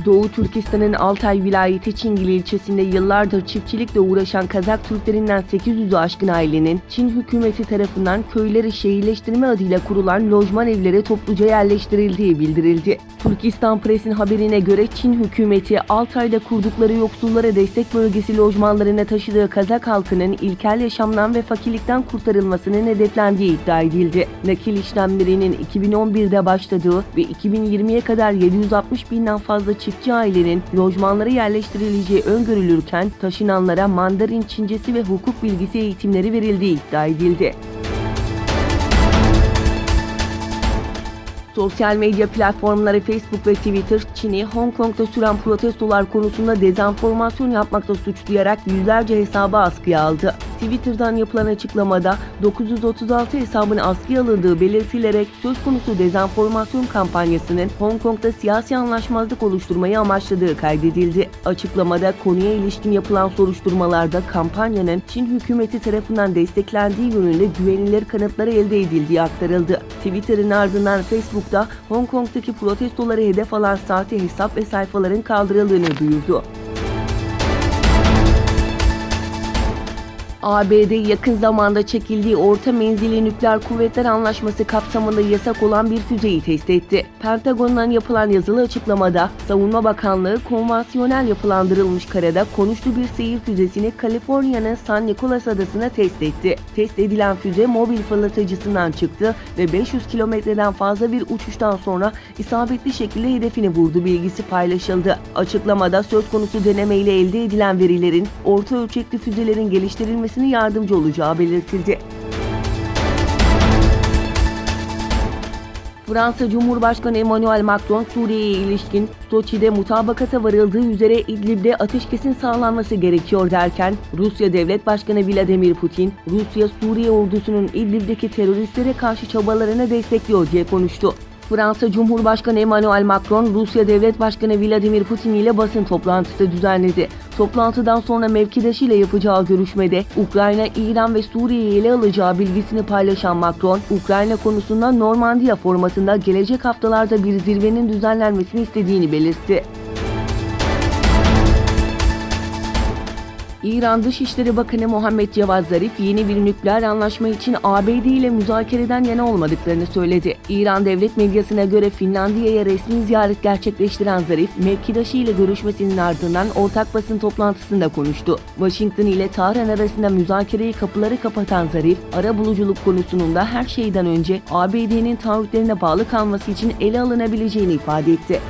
Doğu Türkistan'ın Altay vilayeti Çingili ilçesinde yıllardır çiftçilikle uğraşan Kazak Türklerinden 800'ü aşkın ailenin Çin hükümeti tarafından köyleri şehirleştirme adıyla kurulan lojman evlere topluca yerleştirildiği bildirildi. Türkistan Press'in haberine göre Çin hükümeti Altay'da kurdukları yoksullara destek bölgesi lojmanlarına taşıdığı Kazak halkının ilkel yaşamdan ve fakirlikten kurtarılmasının hedeflendiği iddia edildi. Nakil işlemlerinin 2011'de başladığı ve 2020'ye kadar 760 binden fazla çiftçi ailenin lojmanlara yerleştirileceği öngörülürken taşınanlara Mandarin Çincesi ve hukuk bilgisi eğitimleri verildiği iddia edildi. Sosyal medya platformları Facebook ve Twitter, Çin'i Hong Kong'da süren protestolar konusunda dezenformasyon yapmakta suçlayarak yüzlerce hesabı askıya aldı. Twitter'dan yapılan açıklamada 936 hesabın askıya alındığı belirtilerek söz konusu dezenformasyon kampanyasının Hong Kong'da siyasi anlaşmazlık oluşturmayı amaçladığı kaydedildi. Açıklamada konuya ilişkin yapılan soruşturmalarda kampanyanın Çin hükümeti tarafından desteklendiği yönünde güvenilir kanıtları elde edildiği aktarıldı. Twitter'ın ardından Facebook'ta Hong Kong'daki protestoları hedef alan sahte hesap ve sayfaların kaldırıldığını duyurdu. ABD yakın zamanda çekildiği Orta Menzilli Nükleer Kuvvetler Anlaşması kapsamında yasak olan bir füzeyi test etti. Pentagon'dan yapılan yazılı açıklamada, Savunma Bakanlığı konvansiyonel yapılandırılmış karada konuşlu bir seyir füzesini Kaliforniya'nın San Nicolas adasına test etti. Test edilen füze mobil fırlatıcısından çıktı ve 500 kilometreden fazla bir uçuştan sonra isabetli şekilde hedefini vurdu bilgisi paylaşıldı. Açıklamada söz konusu denemeyle elde edilen verilerin orta ölçekli füzelerin geliştirilmesi yardımcı olacağı belirtildi. Fransa Cumhurbaşkanı Emmanuel Macron, Suriye'ye ilişkin Soçi'de mutabakata varıldığı üzere İdlib'de ateşkesin sağlanması gerekiyor derken, Rusya Devlet Başkanı Vladimir Putin, Rusya Suriye ordusunun İdlib'deki teröristlere karşı çabalarını destekliyor diye konuştu. Fransa Cumhurbaşkanı Emmanuel Macron, Rusya Devlet Başkanı Vladimir Putin ile basın toplantısı düzenledi. Toplantıdan sonra mevkidaşıyla yapacağı görüşmede Ukrayna, İran ve Suriye'yi ele alacağı bilgisini paylaşan Macron, Ukrayna konusunda Normandiya formatında gelecek haftalarda bir zirvenin düzenlenmesini istediğini belirtti. İran Dışişleri Bakanı Muhammed Cevad Zarif, yeni bir nükleer anlaşma için ABD ile müzakereden yana olmadıklarını söyledi. İran devlet medyasına göre Finlandiya'ya resmi ziyaret gerçekleştiren Zarif, mevkidaşı ile görüşmesinin ardından ortak basın toplantısında konuştu. Washington ile Tahran arasında müzakereyi kapıları kapatan Zarif, arabuluculuk konusunda her şeyden önce ABD'nin taahhütlerine bağlı kalması için ele alınabileceğini ifade etti.